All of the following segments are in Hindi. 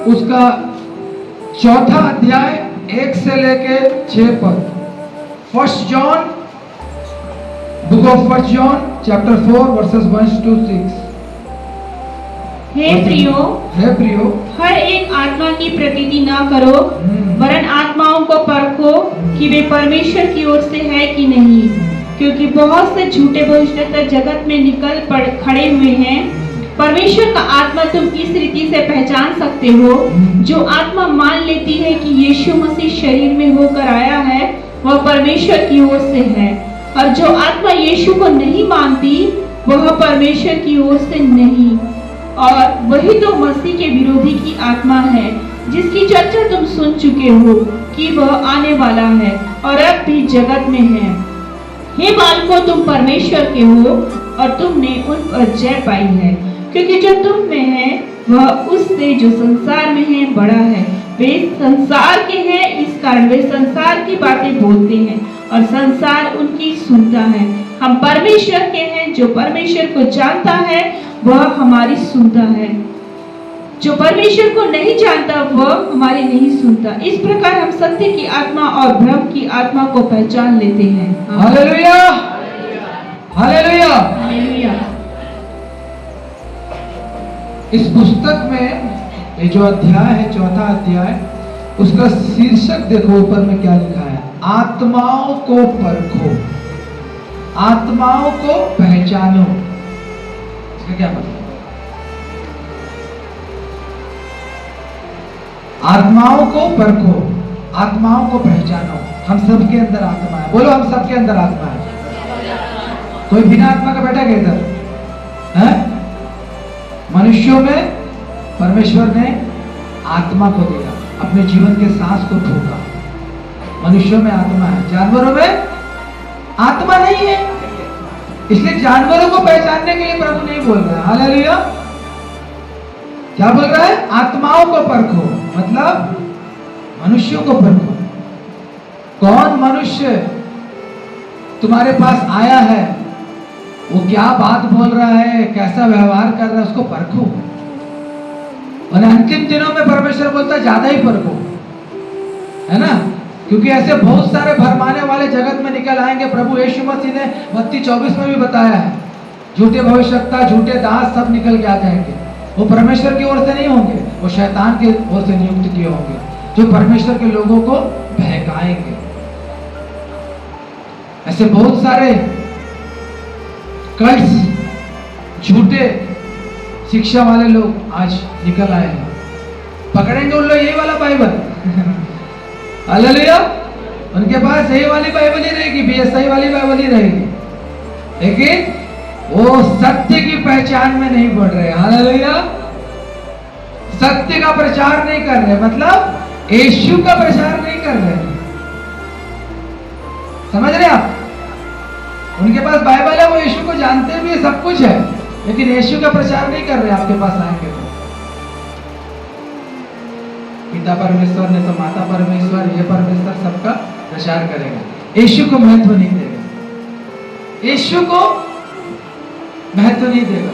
उसका 4 अध्याय 1 से लेके 6 पद। First John, book of first John chapter 4 versus 1 to 6। हे प्रियो, हर एक आत्मा की प्रतीति ना करो, वरन आत्माओं को परखो कि वे परमेश्वर की ओर से है कि नहीं, क्योंकि बहुत से झूठे भविष्यद्वक्ता जगत में निकल खड़े हुए हैं। परमेश्वर का आत्मा तुम इस रीति से पहचान सकते हो, जो आत्मा मान लेती है कि यीशु मसीह शरीर में होकर आया है, वह परमेश्वर की ओर से है, और जो आत्मा यीशु को नहीं मानती, वह परमेश्वर की ओर से नहीं। और वही तो मसीह के विरोधी की आत्मा है, जिसकी चर्चा तुम सुन चुके हो कि वह आने वाला है और अब भी जगत में है। हे बालकों, तुम परमेश्वर के हो और तुमने उन पर जय पाई है, क्योंकि जो तुम में है वह उससे जो संसार में है बड़ा है। वे संसार के हैं, इस कारण वे संसार की बातें बोलते हैं और संसार उनकी सुनता है। हम परमेश्वर के हैं, जो परमेश्वर को जानता है वह हमारी सुनता है। जो परमेश्वर को नहीं जानता वह हमारी नहीं सुनता। इस प्रकार हम सत्य की आत्मा और भ्रम की आत्मा को पहचान लेते हैं। Hallelujah, hallelujah. हालेलुया। इस पुस्तक में ये जो अध्याय है, 4 अध्याय, उसका शीर्षक देखो ऊपर में क्या लिखा है, आत्माओं को परखो, आत्माओं को पहचानो। इसका क्या मतलब? आत्माओं को परखो, आत्माओं को पहचानो। हम सबके अंदर आत्मा है, बोलो हम सबके अंदर आत्मा है। कोई बिना आत्मा का बैठा क्या इधर है? मनुष्यों में परमेश्वर ने आत्मा को दिया, अपने जीवन के सांस को फूंका। मनुष्यों में आत्मा है, जानवरों में आत्मा नहीं है। इसलिए जानवरों को पहचानने के लिए प्रभु नहीं बोल रहा है। हालेलुया। क्या बोल रहा है? आत्माओं को परखो, मतलब मनुष्यों को परखो। कौन मनुष्य तुम्हारे पास आया है, वो क्या बात बोल रहा है, कैसा व्यवहार कर रहा है, उसको परखो। और अंतिम दिनों में परमेश्वर बोलता है ज्यादा ही परखो, है ना? क्योंकि ऐसे बहुत सारे भरमाने वाले जगत में निकल आएंगे। प्रभु यीशु मसीह ने मत्ती 24 में भी बताया है, झूठे भविष्यवक्ता, झूठे दास सब निकल के आ जाएंगे। वो परमेश्वर की ओर से नहीं होंगे, वो शैतान की ओर से नियुक्त किए होंगे, जो परमेश्वर के लोगों को बहकाएंगे। ऐसे बहुत सारे कल्ट्स, झूठे शिक्षा वाले लोग आज निकल आए हैं। पकड़ेंगे उन लोग यही वाला बाइबल, हालेलुया। उनके पास यही वाली बाइबल ही रहेगी, बीएसआई वाली बाइबल ही रहेगी, लेकिन वो सत्य की पहचान में नहीं बढ़ रहे। हालेलुया। सत्य का प्रचार नहीं कर रहे, मतलब यीशु का प्रचार नहीं कर रहे। समझ रहे आप? उनके पास बाइबल है, वो यीशु को जानते भी है, सब कुछ है, लेकिन यीशु का प्रचार नहीं कर रहे। आपके पास आएंगे तो पिता परमेश्वर ने तो माता परमेश्वर, ये परमेश्वर सबका प्रचार करेगा, यीशु को महत्व नहीं देगा, यीशु को महत्व नहीं देगा।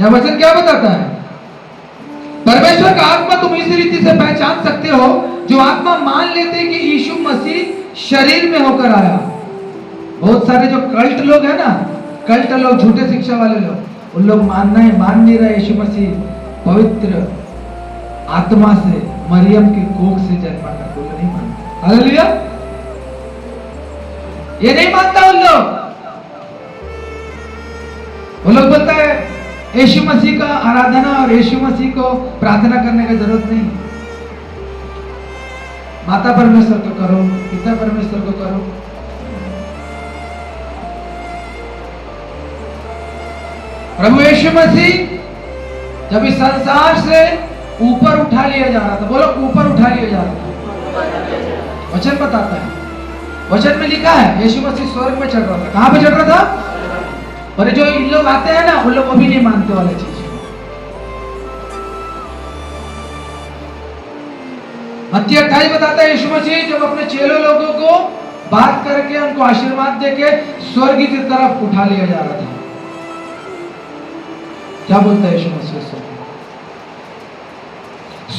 यह वचन क्या बताता है? परमेश्वर का आत्मा तुम इस रीति से पहचान सकते हो, जो आत्मा मान लेते कि यीशु मसीह शरीर में होकर आया। बहुत सारे जो कल्ट लोग हैं ना, कल्ट लोग, झूठे शिक्षा वाले लोग, उन लोग मान नहीं रहे यीशु मसीह पवित्र आत्मा से मरियम के कोख से जन्मा था। वो नहीं मानते। हालेलुया। ये नहीं मानता उन लोग। वो लोग बोलता है यीशु मसीह का आराधना और यीशु मसीह को प्रार्थना करने की जरूरत नहीं, माता परमेश्वर को करो, पिता परमेश्वर को करो। प्रभु यीशु मसीह जब इस संसार से ऊपर उठा लिया जा रहा था, बोलो ऊपर उठा लिया जा रहा था, वचन बताता है, वचन में लिखा है यीशु मसीह स्वर्ग में चढ़ रहा था। कहां पे चढ़ रहा था? और जो इन लोग आते हैं ना, उन लोग वो भी नहीं मानते वाले चीज। मत्ती 28 बताता है यीशु मसीह जब अपने चेलों लोगों को बात करके उनको आशीर्वाद देके स्वर्ग की तरफ उठा लिया जा रहा था। क्या बोलता है यीशु मसीह?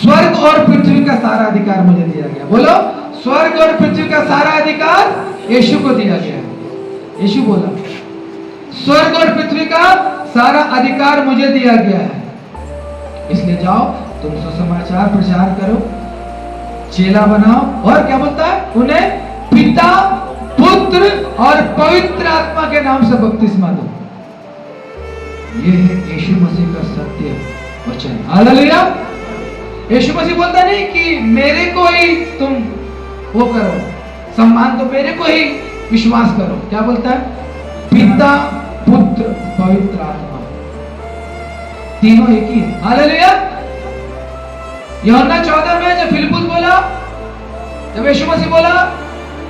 स्वर्ग और पृथ्वी का सारा अधिकार मुझे दिया गया। बोलो, स्वर्ग और पृथ्वी का सारा अधिकार यीशु को दिया गया है। यीशु बोला, स्वर्ग और पृथ्वी का सारा अधिकार मुझे दिया गया है, इसलिए जाओ तुम सुसमाचार प्रचार करो, चेला बनाओ, और क्या बोलता है, उन्हें पिता, पुत्र और पवित्र आत्मा के नाम से बपतिस्मा दो। ये है यीशु मसीह का सत्य वचन। हालेलुया। यीशु मसीह बोलता नहीं कि मेरे को ही तुम वो करो, सम्मान तो मेरे को ही विश्वास करो। क्या बोलता है, पिता, पुत्र, पवित्र आत्मा, तीनों एक ही है। हालेलुया। यूहन्ना 14 में जब फिलिप्पुस बोला, जब यीशु मसीह बोला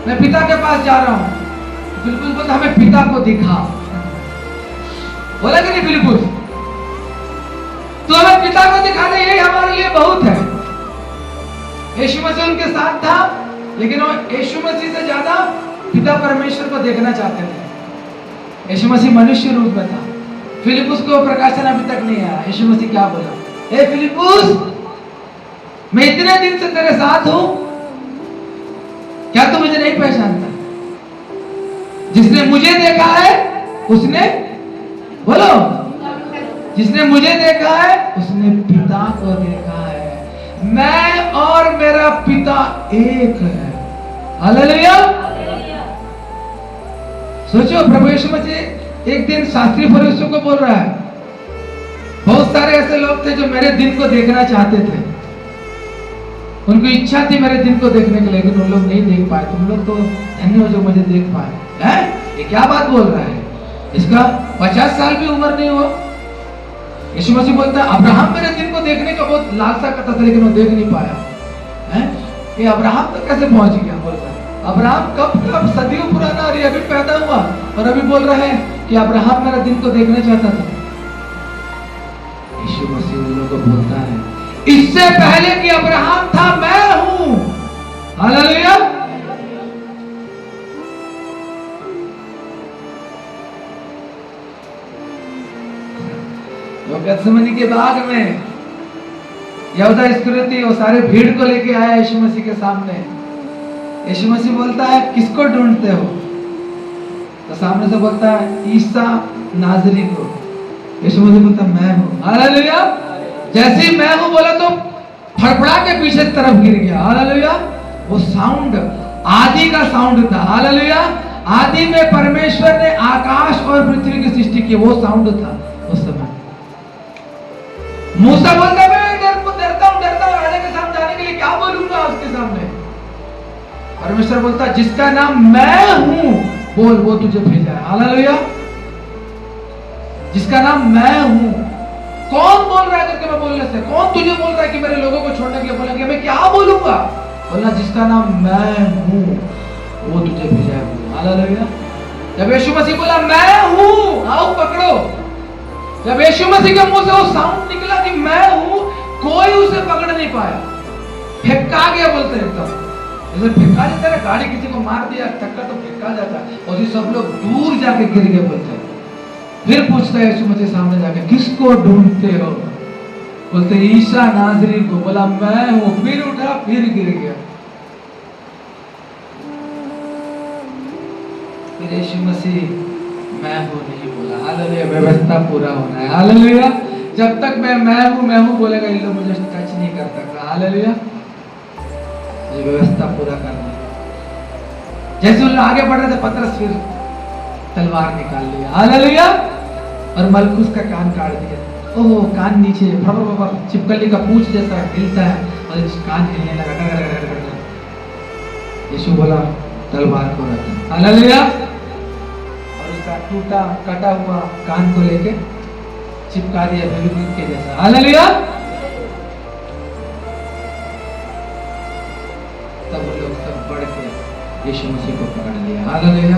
मैं पिता के पास जा रहा हूं, फिलिप्पुस बोलता हमें पिता को दिखा। बोला कि नहीं फिलिप्पुस, तो हमें पिता को दिखा दे, यही हमारे लिए बहुत है। यीशु मसीह उनके साथ था, लेकिन वो यीशु मसीह से ज्यादा पिता परमेश्वर को देखना चाहते थे। यीशु मसीह मनुष्य रूप में था। फिलिप्पुस को प्रकाशन अभी तक नहीं आया। यीशु मसीह क्या बोला, हे फिलिप्पुस, मैं इतने दिन से तेरे साथ हूं, क्या तू मुझे नहीं पहचानता? जिसने मुझे देखा है उसने, बोलो, जिसने मुझे देखा है उसने पिता को देखा है। मैं और मेरा पिता एक है। हालेलुया। सोचो, प्रभु यीशु मसीह एक दिन शास्त्री फरीसियों को बोल रहा है। बहुत सारे ऐसे लोग थे जो मेरे दिन को देखना चाहते थे, उनको इच्छा थी मेरे दिन को देखने के लिए, लेकिन उन लोग नहीं देख पाए। तुम लोग तो धन्य हो जो मुझे देख पाए। हैं? ये क्या बात बोल रहा है? इसका 50 साल भी उम्र नहीं हुआ। यीशु मसीह बोलता है अब्राहम मेरे दिन को देखने का बहुत लालसा करता था, लेकिन वो देख नहीं पाया। हैं? ये अब्राहम तक कैसे पहुंच गया? बोलता है अब्राहम कब सदियों पुराना, और ये अभी पैदा हुआ और अभी बोल रहे हैं कि अब्राहम मेरा दिन को देखना चाहता था। यीशु मसीह उन लोगों को बोलता है इससे पहले कि अब्राहम था मैं हूं। हालेलुया। गत्सेमनी के बाग में यहूदा इस्करियोती वो सारे भीड़ को लेके आया यीशु मसीह के सामने। यीशु मसीह बोलता है किसको ढूंढते हो? तो सामने से बोलता है ईसा नाजरी को। यीशु मसीह बोलता मैं हूं। हालेलुया। जैसे ही मैं हूं बोला तो फड़फड़ा के पीछे तरफ गिर गया। हालेलुया। वो साउंड आदि का साउंड था। हालेलुया। आदि में परमेश्वर ने आकाश और पृथ्वी की सृष्टि की, वो साउंड था उस समय। मूसा बोलता मैं डरता हूं राजा के सामने जाने के लिए, क्या बोलूंगा उसके सामने? परमेश्वर बोलता जिसका नाम मैं हूं बोल, वो तुझे भेजा है। हालेलुया। जिसका नाम मैं हूं। कौन बोल रहा है करके मैं बोलने से? कौन तुझे बोल रहा है कि मेरे लोगों को छोड़ने के लिए बोलेंगे? मैं क्या बोलूंगा? बोलना जिसका नाम मैं हूं वो तुझे भेजा है। हालेलुया। जब यीशु मसीह बोला मैं हूं, आओ पकड़ो, जब यीशु मसीह के मुंह से वो साउंड निकला कि मैं हूं, कोई उसे पकड़ नहीं पाया, फेंका गया। बोलते एकदम जैसे फेंका जाता है, गाड़ी किसी को मार दिया टक्कर तो फेंका जाता है, और सब लोग दूर जाके गिर गए। बोलते हैं फिर पूछता है यीशु मसीह सामने जाके किसको ढूंढते हो? बोलते ईसा नाजरी को। बोला मैं हूं, फिर उठा, फिर गिर गया। फिर यीशु मसीह मैं हूं नहीं बोला। हालेलुया। व्यवस्था पूरा होना है। हालेलुया। जब तक मैं हूं बोलेगा, इन लोग मुझे टच नहीं कर सकता। हालेलुया। ये व्यवस्था पूरा करना है। जैसे उन लोग आगे बढ़ रहे थे, पतरस फिर तलवार निकाल लिया। हालेलुया। और मलखुस का कान काट दिया। ओहो, कान नीचे चिपकली का पूंछ जैसा हिलता है और कान हिलने लगा। यीशु बोला तलवार को रख। हालेलुया। और उसका टूटा कटा हुआ कान को लेके चिपका दिया बेलून के जैसा। हालेलुया। तब वो लोग सब बढ़ के यीशु मसीह को पकड़ लिया। हालेलुया।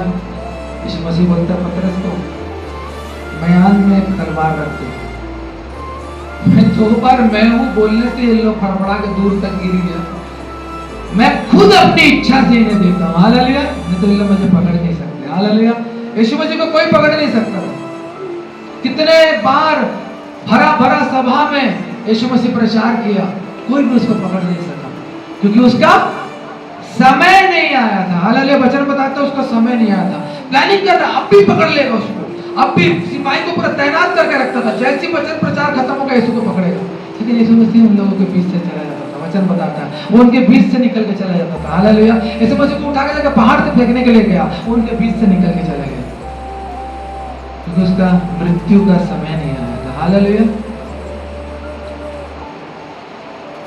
यीशु मसीह बोलता पतरस को मयान में एक तलवार रख दे। मैं 2 बार मैं हूं बोलने से ये लोग फड़फड़ा के दूर तक गिर गया। मैं खुद अपनी इच्छा से इन्हें देता हूं। हालेलुया। नहीं तो ये लोग मुझे पकड़ नहीं सकते। हालेलुया। यीशु मसीह को कोई पकड़ नहीं सकता। कितने बार भरा भरा सभा में यीशु मसीह प्रचार किया, कोई भी उसको पकड़ नहीं सका, क्योंकि उसका समय नहीं आया था। हालांकि वचन बताता है उसका समय नहीं आया था। प्लानिंग कर रहा, अब भी पकड़ लेगा उसको, अब भी सिपाही को पूरा तैनात करके रखता था, जैसे वचन प्रचार खत्म होगा यीशु को पकड़ेगा। लेकिन यीशु मसीह उन लोगों के बीच से चला जाता था, वचन बताता है वो उनके बीच से निकल के चला जाता था। हालेलुया। यीशु मसीह को उठा के जाकर पहाड़ से फेंकने के लिए गया, वो उनके बीच से निकल के चला गया, क्योंकि उसका मृत्यु का समय नहीं आया था। हालेलुया।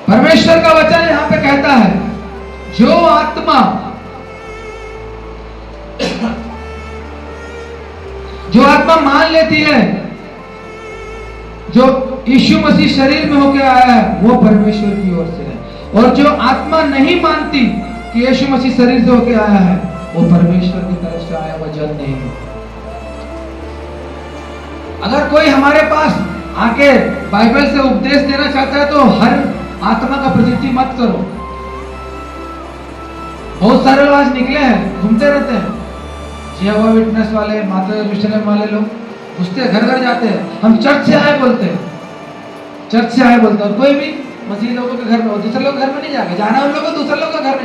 परमेश्वर का वचन यहाँ पे कहता है, जो आत्मा मान लेती है जो यीशु मसीह शरीर में होकर आया है, वो परमेश्वर की ओर से है, और जो आत्मा नहीं मानती कि यीशु मसीह शरीर से होकर आया है, वो परमेश्वर की तरफ से आया हुआ जन नहीं है। अगर कोई हमारे पास आके बाइबल से उपदेश देना चाहता है तो हर आत्मा का प्रतीति मत करो। बहुत सारे लोग आज निकले हैं, घूमते रहते हैं, यहोवा विटनेस वाले, माता यरूशलेम वाले लोग घुसते घर घर जाते हैं, हम चर्च से आए बोलते हैं, चर्च से आए बोलते हैं, और कोई भी मसीह लोगों के घर में, दूसरे लोग घर में नहीं जाके जाना, उन लोगों को दूसरे लोग का घर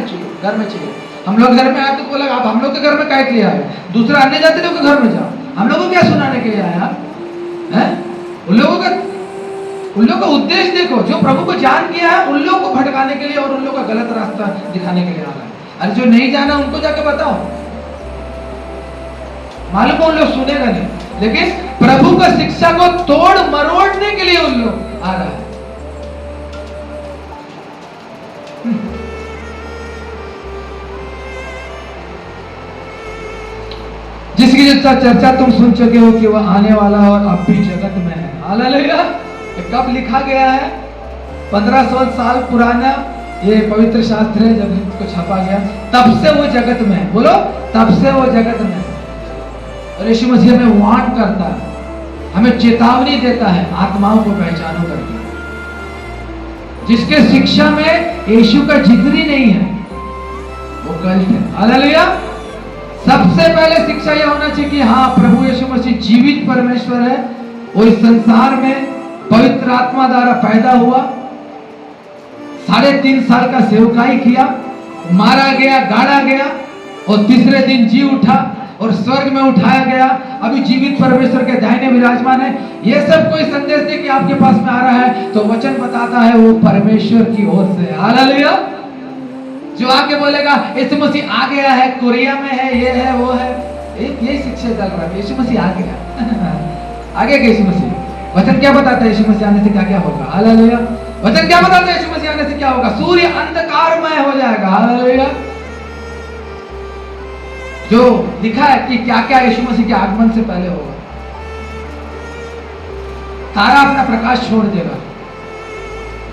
में चाहिए। हम लोग घर में आए तो बोला आप हम लोग के घर में काहे के लिए आए, दूसरा अन्य जाति लोग के घर में जाओ, हम लोगों को क्या सुनाने के लिए आए आप हैं? उन लोगों का उद्देश्य देखो, जो प्रभु को जान किया है उन लोगों को भटकाने के लिए और उन लोगों का गलत रास्ता दिखाने के लिए आ रहा है। अरे जो नहीं जाना उनको जाके बताओ, मालूम उन लोग सुनेगा नहीं, लेकिन प्रभु का शिक्षा को तोड़ मरोड़ने के लिए उन लोग आ रहा है। जिसकी चर्चा तुम सुन चुके हो कि वह आने वाला और अब भी जगत में है। हालेलुया। कब लिखा गया है? 1500 साल पुराना ये पवित्र शास्त्र है, जब इसको छपा गया तब से वो जगत में है। बोलो, तब से वो जगत में है। और यीशु मसीह हमें वार्न करता है, हमें चेतावनी देता है, आत्माओं को पहचानो करके। जिसके शिक्षा में यीशु का जिक्र ही नहीं है वो गलत है। हालेलुया। सबसे पहले शिक्षा यह होना चाहिए कि हाँ, प्रभु यीशु मसीह जीवित परमेश्वर है, वो इस संसार में पवित्र आत्मा द्वारा पैदा हुआ, 3.5 साल का सेवकाई किया, मारा गया, गाड़ा गया और तीसरे दिन जी उठा और स्वर्ग में उठाया गया, अभी जीवित परमेश्वर के दाहिने विराजमान है। ये सब कोई संदेश दे कि आपके पास में आ रहा है तो वचन बताता है वो परमेश्वर की ओर से। हालेलुया। जो आके बोलेगा यीशु मसीह आ गया है, कोरिया में है, ये है, वो है, यही शिक्षा चल रहा है। यीशु मसीह आ गया आगे के यीशु मसीह वचन क्या बताता है? यीशु मसीह आने से क्या क्या होगा? हालेलुया। वचन क्या बताता है? यीशु मसीह आने से क्या होगा? सूर्य अंधकारमय हो जाएगा। हालेलुया। जो लिखा है कि क्या क्या यीशु मसीह के आगमन से पहले होगा। तारा अपना प्रकाश छोड़ देगा,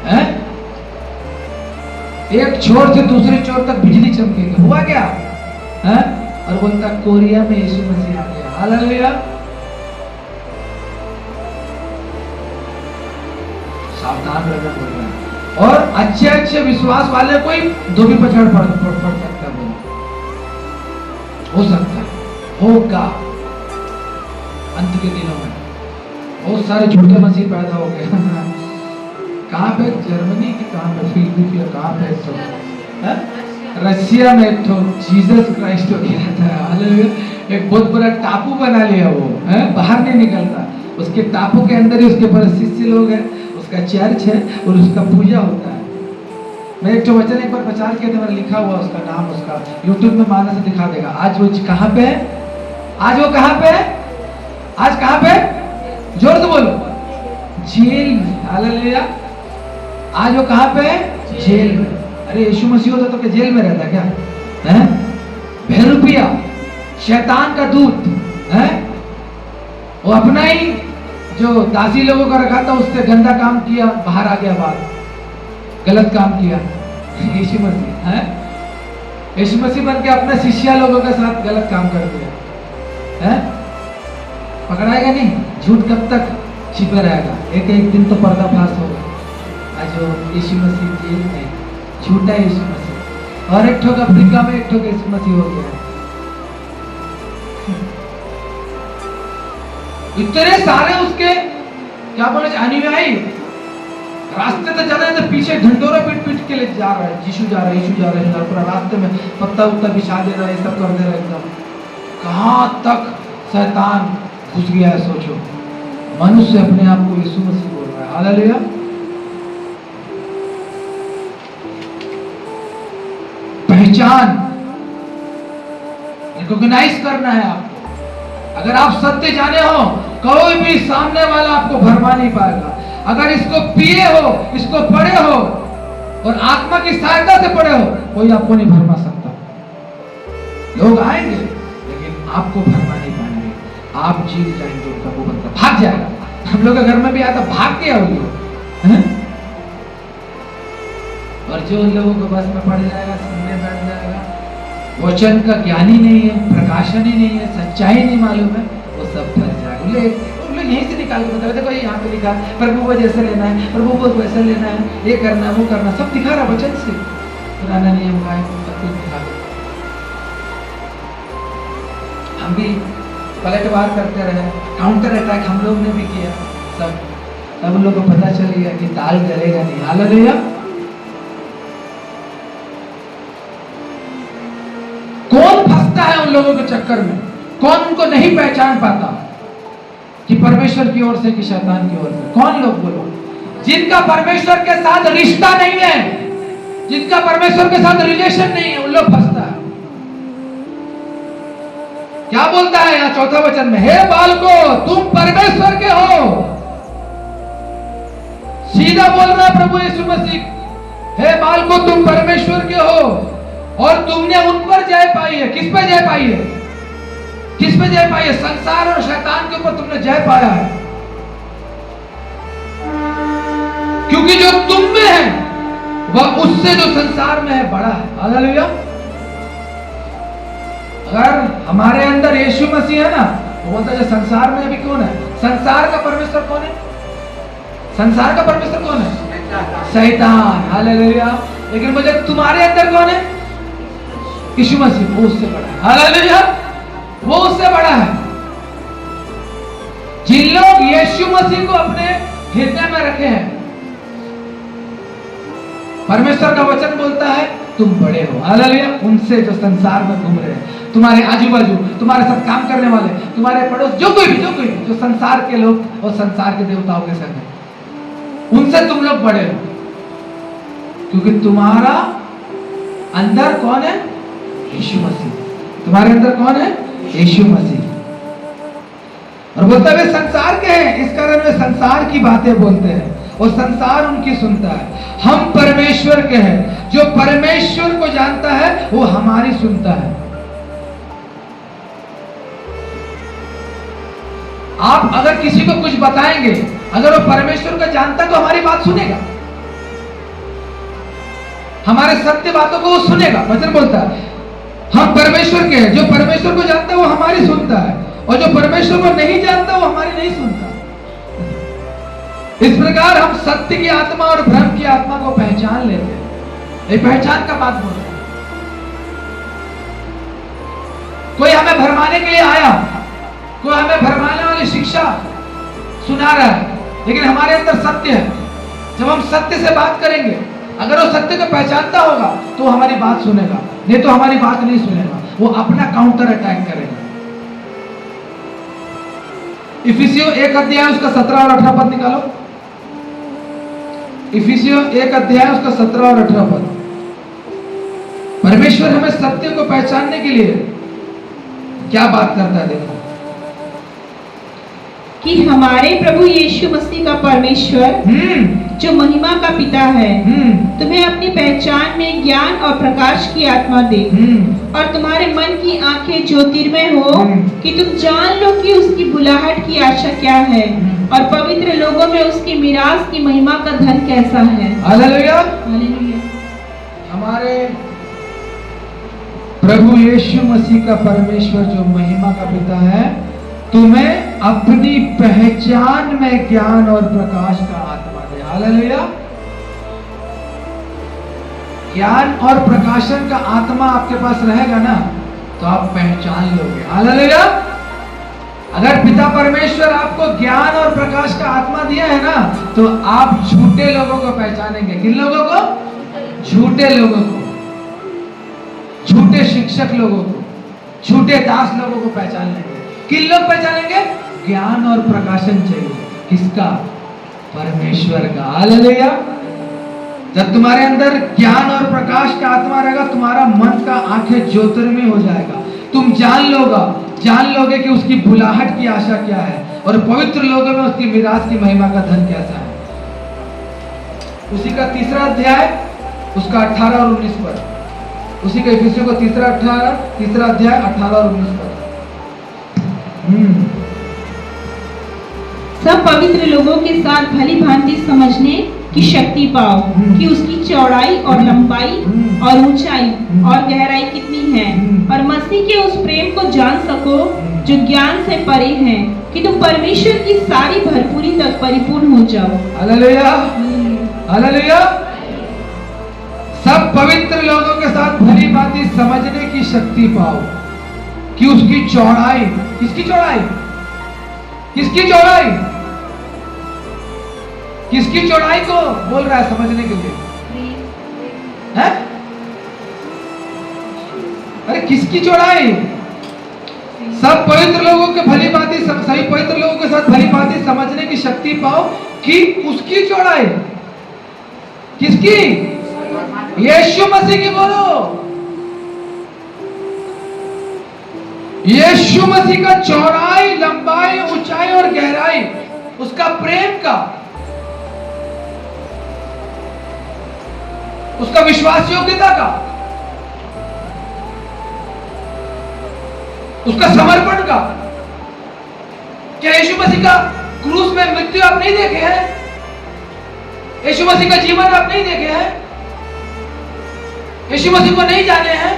हैं? एक छोर से दूसरे छोर तक बिजली चमकेगी। हुआ क्या? हैं? और बोलता कोरिया में यीशु मसीह आ गया। हालेलुया। सावधान रहना बोल रहा है। और अच्छे अच्छे विश्वास वाले कोई दो भी पछाड़ पड़ सकता है, हो सकता है, होगा अंत के दिनों में। बहुत सारे छोटे मसीह पैदा हो गए। कहाँ पे? जर्मनी की कहाँ पे? फिलिपींस कहाँ पे? तो रशिया में तो जीसस क्राइस्ट हो गया था। हालेलुया। एक बहुत बड़ा टापू बना लिया वो, है, बाहर नहीं निकलता। उसके टापू के अंदर ही उसके पर शिष्य लोग हैं, उसका चर्च है और उसका पूजा होता है। मैं एक वचन एक बार प्रचार किया था, मैंने लिखा हुआ उसका नाम, उसका यूट्यूब में माना से दिखा देगा। आज वो कहाँ पे है? आज वो कहाँ पे है? आज कहाँ पे? जोर से बोलो। जेल में। हालेलुया। आज वो कहाँ पे है? जेल में। अरे यीशु मसीह होता तो क्या जेल में रहता क्या? हैं? बेरुपिया, शैतान का दूत, हैं? वो अपना ही जो दासी लोगों का रखा था उससे गंदा काम किया, बाहर आ गया, बाहर गलत काम किया। यीशु मसीह, हैं? यीशु मसीह बन के अपने शिष्या लोगों के साथ गलत काम कर दिया, हैं? पकड़ाएगा नहीं? झूठ कब तक छिपे रहेगा? एक दिन तो पर्दाफाश होगा। आज यीशु मसीह जेल में, झूठा यीशु मसीह, और एक ठोक अफ्रीका में, एक ठोक यीशु मसीह हो गया। इतने सारे उसके क्या बोले अनुयायी, रास्ते से जा रहे हैं तो पीछे ढंडोरा पीट पीट के ले जा रहा है, यीशु जा रहा है, यीशु जा रहा है, पूरा रास्ते में पत्ता उत्ता बिछा दे रहा है, सब कर दे रहा है एकदम। कहां तक शैतान घुस गया है सोचो। मनुष्य अपने आप को यीशु मसीह बोल रहा है। हालेलुया। पहचान, रिकॉग्नाइज करना है आपको। अगर आप सत्य जाने हो, कोई भी सामने वाला आपको भरमा नहीं पाएगा। अगर इसको पिए हो, इसको पढ़े हो और आत्मा की सहायता से पढ़े हो, कोई आपको नहीं भरमा सकता। लोग आएंगे लेकिन आपको भरमा नहीं पाएंगे। आप जीत जाएंगे, उनका वो बंदा भाग जाएगा। हम लोग के घर में भी आता भाग गया वो लोग, और जो उन लोगों को बस में पड़ जाएगा, सुनने बैठ जाएगा, वचन का ज्ञानी नहीं है, प्रकाशन ही नहीं है, सच्चाई नहीं मालूम है, वो सब फंस जाएगा। उन लोग यहीं से निकाल के बता, देखो यहाँ पे लिखा प्रभु को जैसे लेना है, प्रभु को वैसे लेना है, ये करना वो करना, सब दिखा रहा वचन से। पुराना नियम का है, सब कुछ दिखा। हम भी पलटवार करते रहे, काउंटर अटैक हम लोग ने भी किया। सब उन लोग को पता चल गया कि दाल गलेगा नहीं। हालेलुया। कौन फंसता है उन लोगों के चक्कर में? कौन उनको नहीं पहचान पाता कि परमेश्वर की ओर से कि शैतान की ओर से? कौन लोग बोलो? जिनका परमेश्वर के साथ रिश्ता नहीं है, जिनका परमेश्वर के साथ रिलेशन नहीं है, उन लोग फंसता है। क्या बोलता है यहाँ चौथा वचन में? हे बालको, तुम परमेश्वर के हो। सीधा बोल रहा है प्रभु यीशु मसीह। हे बालको, तुम परमेश्वर के हो और तुमने उन पर जय पाई है। किस पे जय पाई है? किस पे जय पाई है? संसार और शैतान के ऊपर तुमने जय पाया है, क्योंकि जो तुम में है वह उससे जो संसार में है बड़ा है। हालेलुया। अगर हमारे अंदर यीशु मसीह है ना, वो बोलता है संसार में अभी कौन है? संसार का परमेश्वर कौन है? संसार का परमेश्वर कौन है? शैतान। हालेलुया। लेकिन मुझे तुम्हारे अंदर कौन है? यीशु मसीह। वो उससे बड़ा है। हालेलुया। वो उससे बड़ा है। जिन लोग यीशु मसीह को अपने हृदय में रखे हैं, परमेश्वर का वचन बोलता है तुम बड़े हो। हालेलुया। उनसे जो संसार में घूम रहे हैं, तुम्हारे आजू बाजू, तुम्हारे साथ काम करने वाले, तुम्हारे पड़ोस, जो कोई भी जो संसार के लोग और संसार के देवताओं के संग है, उनसे तुम लोग बड़े हो, क्योंकि तुम्हारा अंदर कौन है? यीशु मसीह। तुम्हारे अंदर कौन है? यीशु मसीह। और बोलता है संसार के हैं, इस कारण वे संसार की बातें बोलते हैं और संसार उनकी सुनता है। हम परमेश्वर के हैं। जो परमेश्वर को जानता है वो हमारी सुनता है। आप अगर किसी को कुछ बताएंगे, अगर वो परमेश्वर को जानता है तो हमारी बात सुनेगा, हमारे सत्य बातों को वो सुनेगा। वचन बोलता है हम परमेश्वर के हैं। जो परमेश्वर को जानता है वो हमारी सुनता है, और जो परमेश्वर को नहीं जानता वो हमारी नहीं सुनता। इस प्रकार हम सत्य की आत्मा और भ्रम की आत्मा को पहचान लेते हैं। ये पहचान का बात बोल रहे हैं। कोई हमें भरमाने के लिए आया, कोई हमें भरमाने वाली शिक्षा सुना रहा है, लेकिन हमारे अंदर सत्य है। जब हम सत्य से बात करेंगे, अगर वो सत्य को पहचानता होगा तो हमारी बात सुनेगा, नहीं तो हमारी बात नहीं सुनेगा, वो अपना काउंटर अटैक करेगा। इफिसियों 1 अध्याय उसका 17 और 18 पद निकालो। इफिसियों 1 अध्याय उसका 17 और 18 पद। परमेश्वर हमें सत्य को पहचानने के लिए क्या बात करता है, देखो कि हमारे प्रभु यीशु मसीह का परमेश्वर जो महिमा का पिता है तुम्हें अपनी पहचान में ज्ञान और प्रकाश की आत्मा दे, और तुम्हारे मन की आंखें ज्योतिर्मय हो कि तुम जान लो कि उसकी बुलाहट की आशा क्या है और पवित्र लोगों में उसकी मिरास की महिमा का धन कैसा है। हालेलुया। हालेलुया। हमारे प्रभु यीशु मसीह का परमेश्वर जो महिमा का पिता है, तुम्हें अपनी पहचान में ज्ञान और प्रकाश का आत्मा दे। हालेलुया। ज्ञान और प्रकाशन का आत्मा आपके पास रहेगा ना, तो आप पहचान लोगे। हालेलुया। अगर पिता परमेश्वर आपको ज्ञान और प्रकाश का आत्मा दिया है ना, तो आप झूठे लोगों को पहचानेंगे। किन लोगों को? झूठे लोगों को, झूठे शिक्षक लोगों को, झूठे दास लोगों को पहचान लेंगे। किन लोग पहचानेंगे? ज्ञान और प्रकाशन चाहिए। किसका? परमेश्वर का। हालेलुया। जब तुम्हारे अंदर ज्ञान और प्रकाश का आत्मा रहेगा, तुम्हारा मन का आंखें ज्योतिर्मय हो जाएगा। तुम जान लोगे कि उसकी बुलाहट की आशा क्या है और पवित्र लोगों में उसकी मिरास की महिमा का धन कैसा है। उसी का 3रा अध्याय, उसका 18 और 19 पद। उसी का इफिसियों को 3रा अध्याय 18 और 19 पद। सब पवित्र लोगों के साथ भली भांति समझने की शक्ति पाओ कि उसकी चौड़ाई और लंबाई और ऊंचाई और गहराई कितनी है, और मसीह के उस प्रेम को जान सको जो ज्ञान से परे है, कि तुम परमेश्वर की सारी भरपूरी तक परिपूर्ण हो जाओ। Hallelujah, hallelujah. सब पवित्र लोगों के साथ भली भांति समझने की शक्ति पाओ कि उसकी चौड़ाई, किसकी चौड़ाई? किसकी चौड़ाई? किसकी चौड़ाई को बोल रहा है समझने के लिए? है? अरे किसकी चौड़ाई? सब पवित्र लोगों के भली भांति, सभी पवित्र लोगों के साथ भली भांति समझने की शक्ति पाओ कि उसकी चौड़ाई, किसकी? यीशु मसीह की। बोलो, यीशु मसीह का चौड़ाई, लंबाई, ऊंचाई और गहराई, उसका प्रेम का, उसका विश्वास योग्यता का, उसका समर्पण का। क्या यीशु मसीह का क्रूस में मृत्यु आप नहीं देखे हैं? यीशु मसीह का जीवन आप नहीं देखे हैं? यीशु मसीह को नहीं जाने हैं?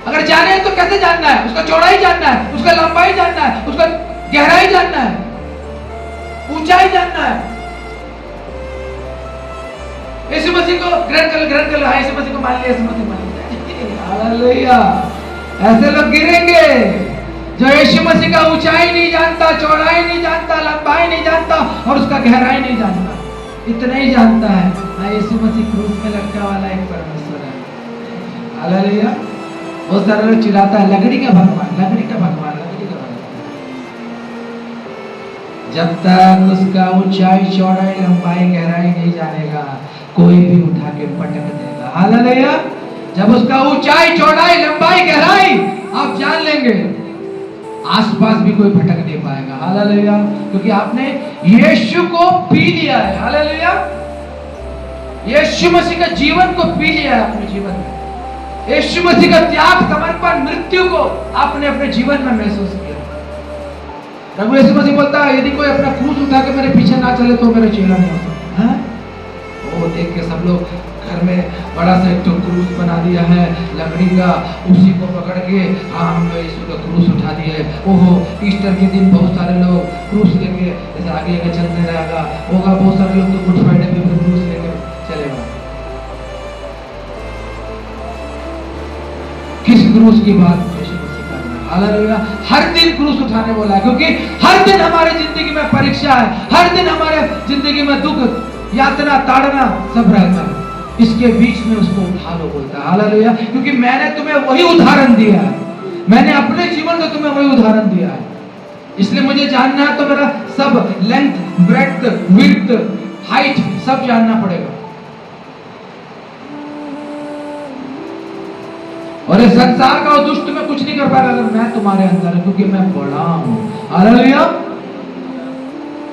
अगर जाने हैं तो कैसे जानना है? उसका चौड़ाई जानना है, उसका लंबाई जानना है, उसका गहराई जानना है, ऊंचाई जानना है। यीशु मसीह को ग्रहण कर लो। यीशु मसीह को मान लिया, यीशु मसीह मान लिया। हालेलुया। ऐसे लोग गिरेंगे जो यीशु मसीह का ऊंचाई नहीं जानता, चौड़ाई नहीं जानता, लंबाई नहीं जानता और उसका गहराई नहीं जानता। इतना ही जानता है, हाँ यीशु मसीह क्रूस में लटका वाला एक परमेश्वर है। हालेलुया। बहुत सारे लोग चिल्लाता है लकड़ी का भगवान, लकड़ी का भगवान, लकड़ी का भगवान। जब तक उसका ऊंचाई, चौड़ाई, लंबाई, गहराई नहीं जानेगा, कोई भी उठा के पटक देगा। हालेलुया। जब उसका ऊंचाई, चौड़ाई, लंबाई, गहराई आप जान लेंगे, आसपास भी कोई भटक नहीं पाएगा। हालेलुया। क्योंकि आपने यीशु को पी लिया है। हालेलुया। यीशु मसीह का जीवन को पी लिया है अपने जीवन में। यीशु मसीह का त्याग, समर्पण, मृत्यु को आपने अपने जीवन में महसूस किया। प्रभु यीशु मसीह बोलता है यदि कोई अपना क्रूस उठा के मेरे पीछे ना चले तो मेरा चेला नहीं हो सकता। वो देख के सब लोग घर में बड़ा सा एक तो क्रूस बना दिया है लकड़ी का, उसी को पकड़ के हाँ हमने यीशु का क्रूस उठा दिया है। ओहो, ईस्टर के दिन बहुत सारे लोग क्रूस लेके जैसे आगे आगे चलते रहेगा होगा। बहुत सारे लोग तो गुड फ्राइडे पे क्रूस लेके चलेगा। किस क्रूस की बात यीशु मसीह कर रहा है? हालेलुया। हर दिन क्रूस उठाने बोला है, क्योंकि हर दिन हमारी जिंदगी में परीक्षा है, हर दिन हमारे जिंदगी में दुख, यातना, ताड़ना सब रहता है। इसके बीच में उसको उठा लो बोलता है। हालेलुया। क्योंकि मैंने तुम्हें वही उदाहरण दिया है, मैंने अपने जीवन में तुम्हें वही उदाहरण दिया है। इसलिए मुझे जानना है तो मेरा सब लेंथ, ब्रेड्थ, विड्थ, हाइट सब जानना पड़ेगा। और इस संसार का दुष्ट में कुछ नहीं कर पाएगा अगर मैं तुम्हारे अंदर हूं, क्योंकि मैं बड़ा हूं। हालेलुया।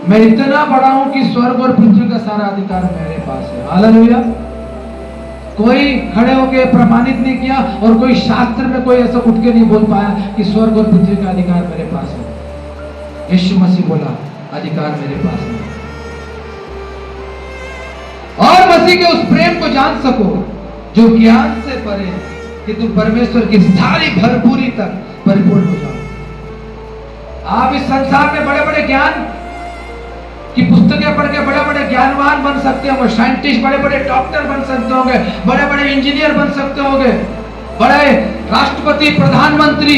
मैं इतना बड़ा हूं कि स्वर्ग और पृथ्वी का सारा अधिकार मेरे पास है। हालेलुया। कोई खड़े होकर प्रमाणित नहीं किया और कोई शास्त्र में कोई ऐसा उठ के नहीं बोल पाया कि स्वर्ग और पृथ्वी का अधिकार मेरे पास है। यीशु मसीह बोला अधिकार मेरे पास है। और मसीह के उस प्रेम को जान सको जो ज्ञान से परे है, कि तुम परमेश्वर की सारी भरपूरी तक परिपूर्ण हो जाओ। आप इस संसार में बड़े बड़े ज्ञान की पुस्तकें पढ़ के बड़े बड़े ज्ञानवान बन सकते होंगे, साइंटिस्ट, बड़े बड़े डॉक्टर बन सकते होंगे, बड़े बड़े इंजीनियर बन सकते होंगे, बड़े राष्ट्रपति, प्रधानमंत्री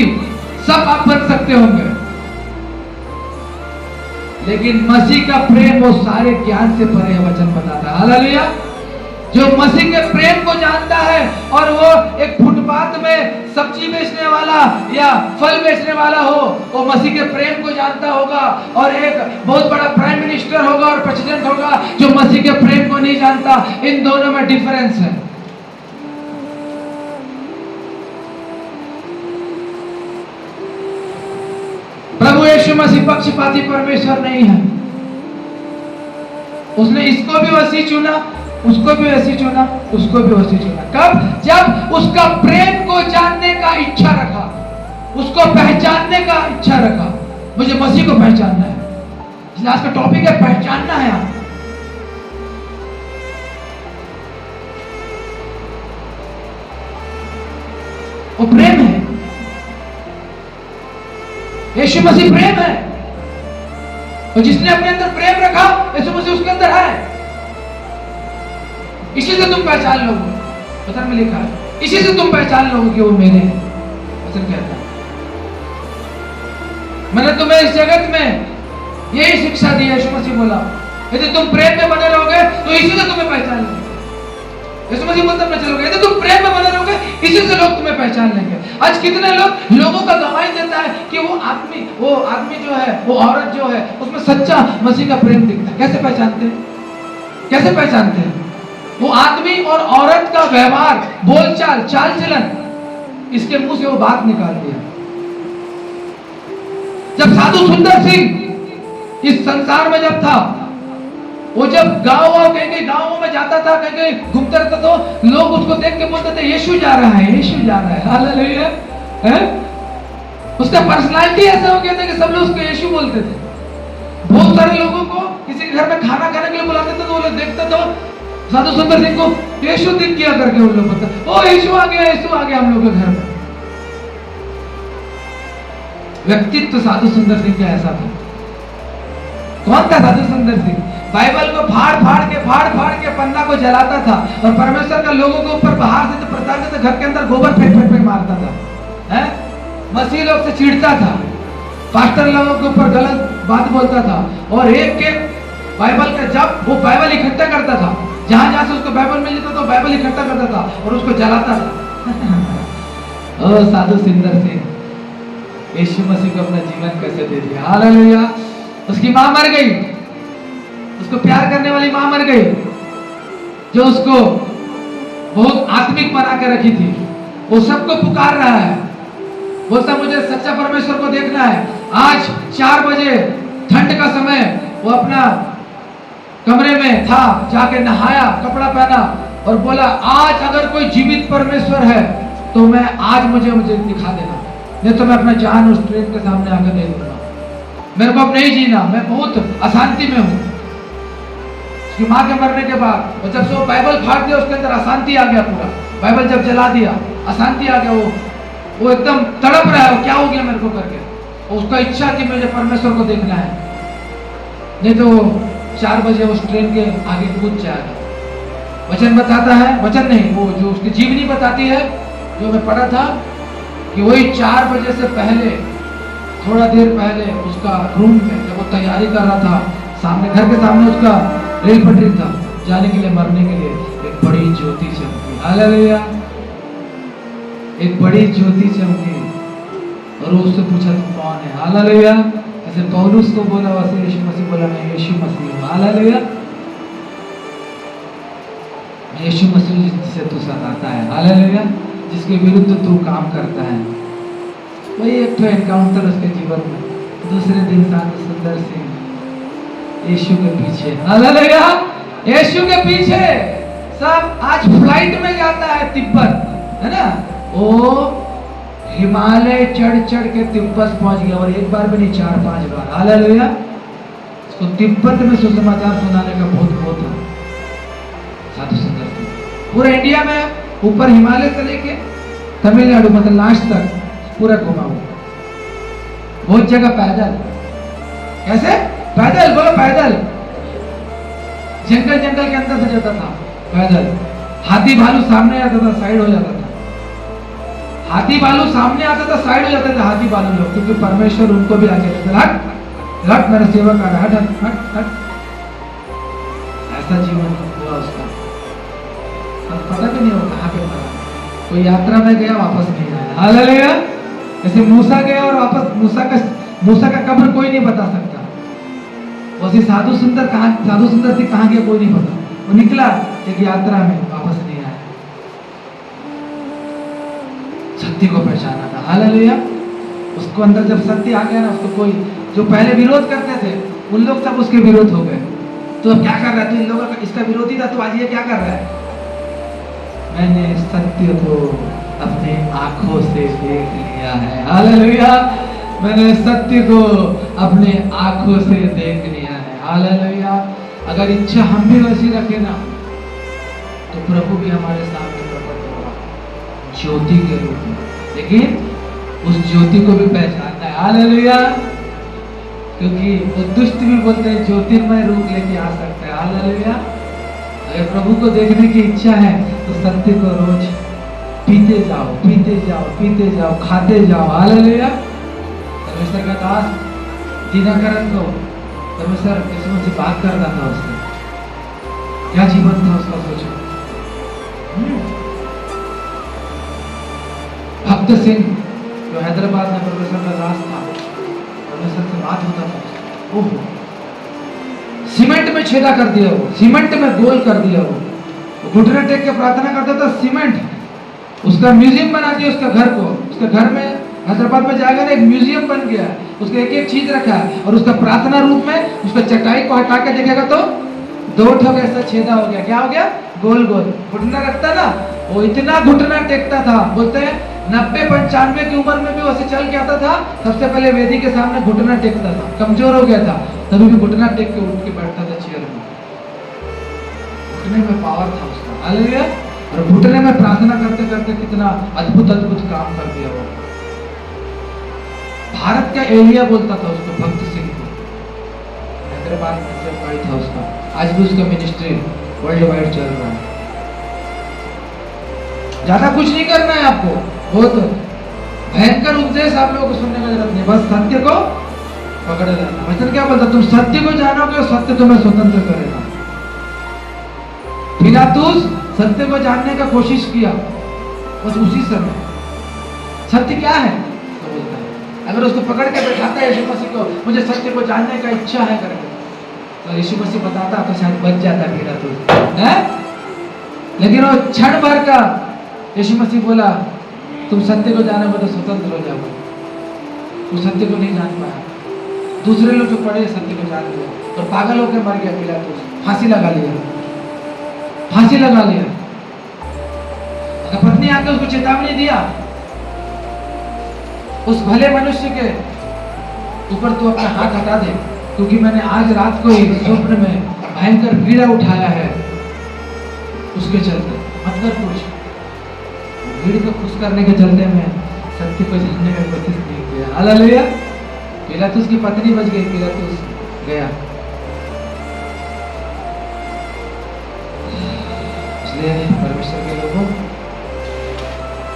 सब आप बन सकते होंगे। लेकिन मसीह का प्रेम वो सारे ज्ञान से परे है, वचन बताता है। हालेलुया। जो मसीह के प्रेम को जानता है और वो एक फुटपाथ में सब्जी बेचने वाला या फल बेचने वाला हो, वो मसीह के प्रेम को जानता होगा। और एक बहुत बड़ा प्राइम मिनिस्टर होगा और प्रेसिडेंट होगा जो मसीह के प्रेम को नहीं जानता। इन दोनों में डिफरेंस है। प्रभु यीशु मसीह पक्षपाती परमेश्वर नहीं है। उसने इसको भी वैसी चुना, उसको भी वैसी चुना, उसको भी वैसी चुना। कब? जब उसका प्रेम को जानने का इच्छा रखा, उसको पहचानने का इच्छा रखा। मुझे मसीह को पहचानना है, इसलिए आज का टॉपिक है पहचानना है। आप वो प्रेम है। यीशु मसीह प्रेम है, और जिसने अपने अंदर प्रेम रखा, यीशु मसीह उसके अंदर है। इसी से तुम पहचान लोगे, वचन में लिखा है, इसी से तुम पहचान लोगे कि वो मेरे हैं। वचन कहता है, मैंने तुम्हें इस जगत में यही शिक्षा दी है। यीशु मसीह बोला, यदि तुम प्रेम में बने रहोगे तो इसी से तुम्हें पहचान लेंगे। यीशु मसीह बोलता है, चलोगे यदि तुम प्रेम में बने रहोगे, इसी से लोग तुम्हें पहचान लेंगे। आज कितने लोगों का गवाही देता है कि वो आदमी जो है, वो औरत जो है, उसमें सच्चा मसीह का प्रेम दिखता है। कैसे पहचानते हैं? कैसे पहचानते हैं? वो आदमी और औरत का व्यवहार, बोलचाल, चाल चलन, इसके मुंह से वो बात निकाल दिया। जब साधु सुंदर सिंह इस संसार में जब था, वो जब कहीं गाँवों में जाता था, कहीं घूमता रहता, तो लोग उसको देख के बोलते थे, यीशु जा रहा है, यीशु जा रहा है। हालेलुया। उसका पर्सनालिटी ऐसा हो गया था कि सब लोग उसको यीशु बोलते थे। बहुत सारे लोगों को किसी के घर में खाना खाने के लिए बुलाते थे, तो वो लोग देखते तो साधु सुंदर सिंह को यीशु दिख गया करके उन लोग बोलते, ओ यीशु आ गया, यीशु आ गया हम लोग के घर में। व्यक्तित्व साधु सुंदर सिंह का ऐसा था। कौन था साधु सुंदर सिंह? बाइबल को फाड़ के पन्ना को जलाता था, और परमेश्वर का लोगों के ऊपर बाहर से प्रचार से घर के अंदर गोबर फेंक मारता था। हैं? मसीह लोग से चिढ़ता था, पास्टर लोगों के ऊपर गलत बात बोलता था, और एक बाइबल का जब वो बाइबल इकट्ठा करता था, जहां से उसको बाइबल मिल जाता तो बाइबल इकट्ठा करता था और उसको जलाता था। ओ साधु सुंदर सिंह, यीशु मसीह को अपना जीवन कैसे दे दिया। हालेलुया। उसकी मां मर गई, उसको प्यार करने वाली मां मर गई, जो उसको बहुत आत्मिक बना के रखी थी। वो सबको पुकार रहा है, बोलता मुझे सच्चा परमेश्वर को देखना है। आज 4 बजे ठंड का समय, वो अपना कमरे में था, जाके नहाया, कपड़ा पहना और बोला, आज अगर कोई जीवित परमेश्वर है तो मैं आज मुझे दिखा देना, नहीं तो मैं अपना जान उस ट्रेन के सामने आकर दे दूंगा। मेरे को अब नहीं जीना, मैं बहुत अशांति में हूँ। उसकी माँ के मरने के बाद और जब से वो बाइबल फाड़ दिया, उसके अंदर अशांति आ गया पूरा। बाइबल जब जला दिया, अशांति आ गया। वो एकदम तड़प रहा है, क्या हो गया मेरे को करके। उसका इच्छा थी मुझे परमेश्वर को देखना है, नहीं तो 4 बजे उस ट्रेन के आगे कूद जाएगा। वचन बताता है, वचन नहीं, वो जो उसकी जीवनी बताती है, जो मैं पढ़ा था, कि वही 4 बजे से पहले, थोड़ा देर पहले उसका रूम में जब वो तैयारी कर रहा था, सामने घर के सामने उसका रेल पटरी था, जाने के लिए, मरने के लिए, एक बड़ी ज्योति चमकी। हालेलुया। एक बड़ी ज्योति चमकी और उससे पूछा तुम कौन है। हालेलुया। ऐसे पौलुस को बोला, वैसे यीशु मसीह बोला, मैं यीशु मसीह हूँ। हालेलुया। यीशु मसीह जिससे तू सताता है, हालेलुया, जिसके विरुद्ध तू काम करता है, वही एक तो एनकाउंटर उसके जीवन में। दूसरे दिन साधु सुंदर सिंह यीशु के पीछे, हालेलुया, यीशु के पीछे। सब आज फ्लाइट में जाता है तिब्बत, है ना, वो हिमालय चढ़ के तिब्बत पहुंच गया, और एक बार भी नहीं, 4-5 बार। हालेलुया। उसको तिब्बत में सुसमाचार सुनाने का बहुत था साधु सुंदर सिंह। पूरे इंडिया में ऊपर हिमालय से लेके तमिलनाडु मतलब लास्ट तक पूरा घुमा हुआ, बहुत जगह पैदल। कैसे पैदल? बोलो पैदल। जंगल के अंदर से जाता था पैदल। हाथी भालू सामने आता था, साइड हो जाता था। हाथी भालू सामने आता था, साइड हो जाते थे हाथी भालू लोग, क्योंकि परमेश्वर उनको भी आगे देते। हट मेरा सेवक आ रहा, हट हट हट हट। ऐसा जीवन हुआ उसका, और पता भी नहीं होगा कहाँ पे मरा। कोई यात्रा में गया वापस नहीं आया। हालेलुया। जैसे मूसा गया और वापस मूसा का कब्र कोई नहीं बता सकता। वैसे साधु सुंदर थी कहाँ गया कोई नहीं पता। वो निकला एक यात्रा में, वापस नहीं आया। सत्य को पहचाना था। हालेलुया। उसको अंदर जब सत्य आ गया ना, उसको कोई जो पहले विरोध करते थे उन लोग सब उसके विरोध हो गए। तो अब क्या कर रहा है? तो इन लोगों का इसका विरोधी था, तो आज ये क्या कर रहा है? मैंने सत्य को अपने आंखों से देख लिया है। हालेलुया। मैंने सत्य को अपने आंखों से देख लिया है। हालेलुया। अगर इच्छा हम भी वैसी रखें ना, तो प्रभु भी हमारे सामने प्रकट होगा ज्योति के रूप में। लेकिन उस ज्योति को भी पहचानना है। हालेलुया। क्योंकि वो दुष्ट भी बोलते हैं ज्योतिर्मय रूप लेके आ सकता है। हालेलुया। अगर प्रभु को देखने की इच्छा है तो सत्य को रोज पीते जाओ, पीते जाओ, पीते जाओ, खाते जाओ। हालेलुया। परमेश्वर का दास दिनकरन को परमेश्वर यीशु से बात कर रहा था। उससे क्या जीवन था उसका, सोचो। भक्त सिंह जो हैदराबाद में परमेश्वर का दास था, परमेश्वर से बात होता था। ओह, सीमेंट में छेदा कर दिया वो, सीमेंट में गोल कर दिया वो घुटने टेक के प्रार्थना करता था। सीमेंट उसका म्यूजियम बना दिया उसका घर को। उसके घर में हैदराबाद में जाएगा ना, एक म्यूजियम बन गया। उसका एक एक चीज रखा है, और उसका प्रार्थना रूप में उसका चटाई को हटा के देखेगा तो 2 ठो ऐसा छेदा हो गया। क्या हो गया? गोल गोल घुटना रखता ना, वो इतना घुटना टेकता था। बोलते हैं 90-95 की उम्र में भी वैसे चल के आता था। सबसे पहले वेदी के सामने घुटना टेकता था। कमजोर हो गया था, तभी भी घुटना टेक के उठ के बैठता था चेयर में। घुटने में पावर था उसका। हालेलुया। और घुटने में प्रार्थना करते करते कितना अद्भुत अद्भुत काम कर दिया वो। भारत का एलिया बोलता था उसको, भक्त सिंह को। हैदराबाद में से भाई था उसका। आज भी उसका मिनिस्ट्री वर्ल्ड वाइड चल रहा है। ज्यादा कुछ नहीं करना है आपको। बहुत भयंकर उपदेश आप लोगों को सुनने का जरूरत नहीं, बस सत्य को पकड़े रहना। वचन क्या बोलता? तुम सत्य को जानोगे, सत्य तुम्हें स्वतंत्र करेगा। पिलातुस सत्य को जानने का कोशिश किया, बस उसी समय सत्य क्या है तो बोलता है। अगर उसको पकड़ के बैठाता है यीशु मसीह को, मुझे सत्य को जानने का इच्छा है करके, तो यीशु मसीह बताता तो शायद बच जाता पिलातुस है। लेकिन वो क्षण भर का यीशु मसीह बोला, तुम सत्य को जानोगे तो स्वतंत्र हो जाओगे। वो सत्य को नहीं जान पाया। दूसरे लोग जो पढ़े सत्य को जान लिया, और पागल होकर मर गया पिलातुस। फांसी लगा लिया, फांसी लगा लिया। पत्नी आके उसको चेतावनी दिया, उस भले मनुष्य के ऊपर तू अपना हाथ हटा दे, क्योंकि मैंने आज रात को ही स्वप्न में भयंकर पीड़ा उठाया है उसके चलते। मतलब कुछ भीड़ को खुश करने के चलते मैं सत्य को जानने का कोशिश नहीं किया। हालेलुया। पिलातुस की पत्नी बच गई, पिलातुस गया। इसलिए परमेश्वर के लोगों,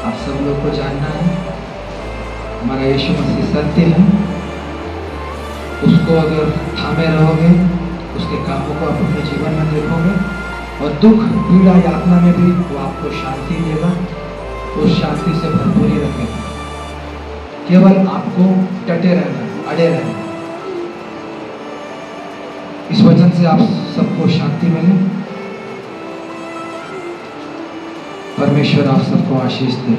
आप सब लोग को जानना है हमारा यीशु मसीह सत्य है। उसको अगर थामे रहोगे, उसके कामों को आप अपने जीवन में देखोगे, और दुख पीड़ा यातना में भी वो आपको शांति देगा, उस शांति से भरपूरी रखेगा। केवल आपको डटे रहना, अड़े रहना। इस वचन से आप सबको शांति मिले। परमेश्वर आप सबको आशीष दे।